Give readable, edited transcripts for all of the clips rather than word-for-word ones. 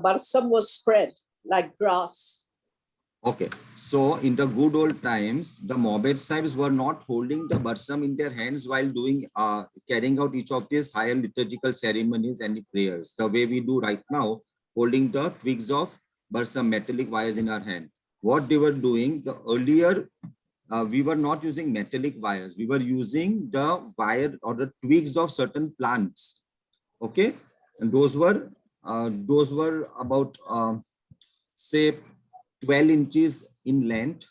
barsam was spread like grass. Okay, so in the good old times, the Mobed sahibs were not holding the barsam in their hands while doing carrying out each of these higher liturgical ceremonies and prayers. The way we do right now, holding the twigs of barsam, metallic wires in our hand. What they were doing, the earlier, we were not using metallic wires. We were using the wire or the twigs of certain plants. Okay, and those were about say 12 inches in length,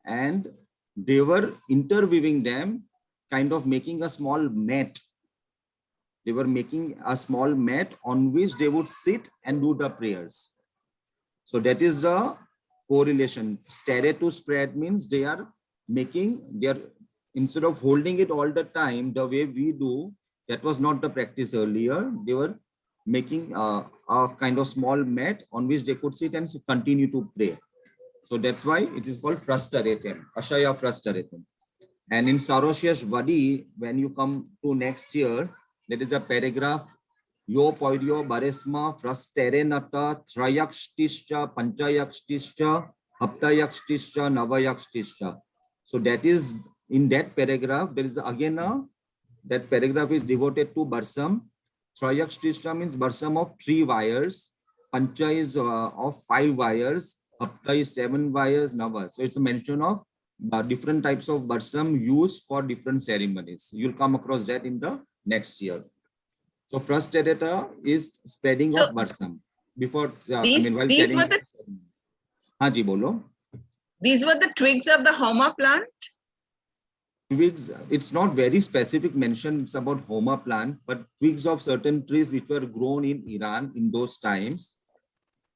and they were interweaving them, kind of making a small mat. They were making a small mat on which they would sit and do the prayers. So that is the correlation. Stare to spread means they are instead of holding it all the time the way we do, that was not the practice earlier. They were making a kind of small mat on which they could sit and continue to pray. So that's why it is called frustratem, Ashaya frustratem. And in Saroshesh Vadi, when you come to next year, there is a paragraph, Yo poidio baresma frusterenata trayakstischa panchayakstischa haptayakstischa navayakstischa. So that is, in that paragraph, there is again that paragraph is devoted to barsam. Trayakstischa means barsam of 3 wires, pancha is of 5 wires, hapta is 7 wires, nava. So it's a mention of different types of barsam used for different ceremonies. You'll come across that in the next year. So first errata is spreading of barsam. Before, these were the Haji bolo. These were the twigs of the Homa plant. Twigs, it's not very specific mention, it's about Homa plant, but twigs of certain trees which were grown in Iran in those times.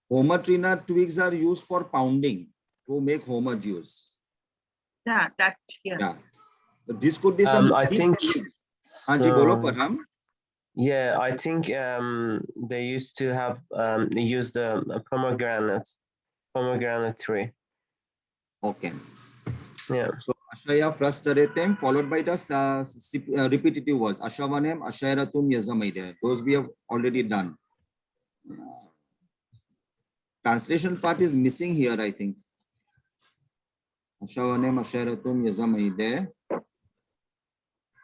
Homa trina twigs are used for pounding to make Homa juice. Yeah. So this could be some. I think. Haji bolo Parham. Yeah, I think they used to have use the pomegranate tree. Okay. Yeah. So Ashaya frustratem followed by the repetitive words. Ashavanem, Ashayaratum, Yazamaide. Those we have already done. Translation part is missing here, I think. Ashavanem, Ashayaratum, Yazamaide.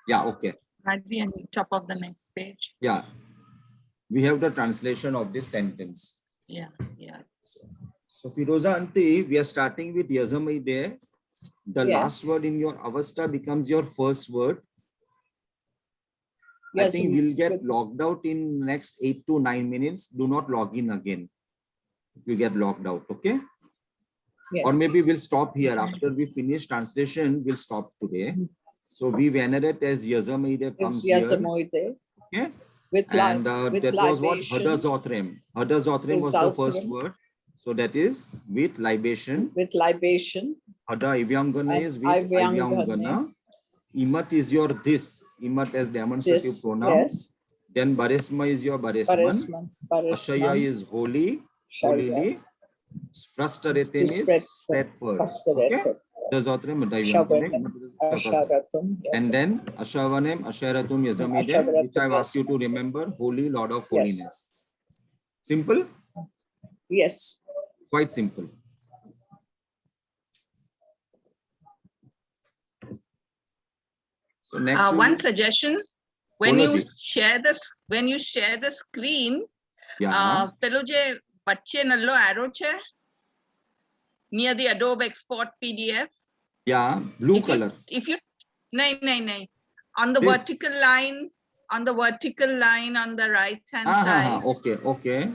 Yeah, okay. Might be on the top of the next page. Yeah. We have the translation of this sentence. Yeah. So Firoza Aunty, we are starting with Yazamaide. The last word in your avasta becomes your first word. Yes, I think we'll get logged out in next 8 to 9 minutes. Do not log in again if you get logged out, okay? Yes. Or maybe we'll stop here. After we finish translation, we'll stop today. So we venerate as Yazamaide comes here. Okay? And that was what Hada Zotrem. Hada Zotrem was the first word. So that is with libation. With libation. Hada Ivyangana is with Ivyangana. Imat is your this. Imat as demonstrative pronoun. Yes. Then Baresma is your Baresman. Ashaya is holy. Holily. Frustratem is spread first. Okay? And then Ashavanem, Asharatum, Yazamide, which I've asked you to remember, Holy Lord of Holiness. Simple? Yes. Quite simple. So next one suggestion: when you share the screen, pelo je bacche nallo arrow che near the Adobe Export PDF. Yeah, blue color. If you on the vertical line, on the right hand side. Okay.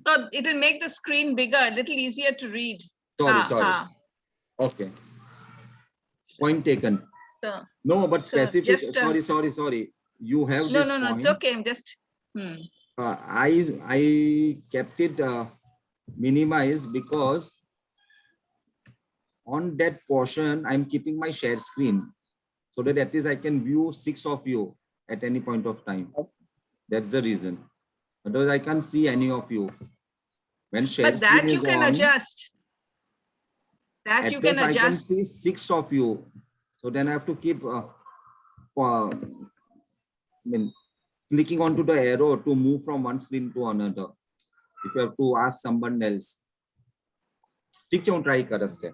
So it will make the screen bigger, a little easier to read. Sorry. Okay. Point taken. So, no, but specific. Sorry. You have this point. No. It's okay. I'm just. I kept it minimized because on that portion I'm keeping my share screen so that at least I can view 6 of you at any point of time. That's the reason. Otherwise, I can't see any of you. When share but that you can adjust. That you can adjust. I can see 6 of you. So then I have to keep clicking onto the arrow to move from one screen to another. If you have to ask someone else. ठीक है, try करते.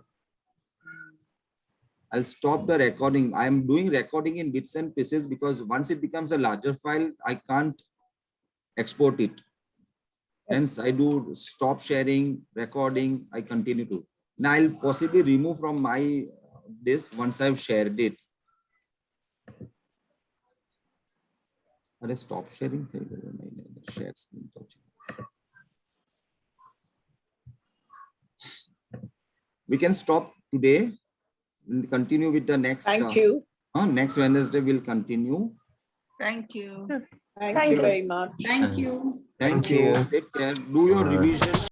I'll stop the recording. I am doing recording in bits and pieces because once it becomes a larger file, I can't export it. Hence, I do stop sharing, recording, I continue to. Now I'll possibly remove from my this once I've shared it. Stop sharing. Share screen. We can stop today. We'll continue with the next. Thank you. Next Wednesday, we'll continue. Thank you. Thank you very much. Thank you. Thank you. Take care. Do your revision.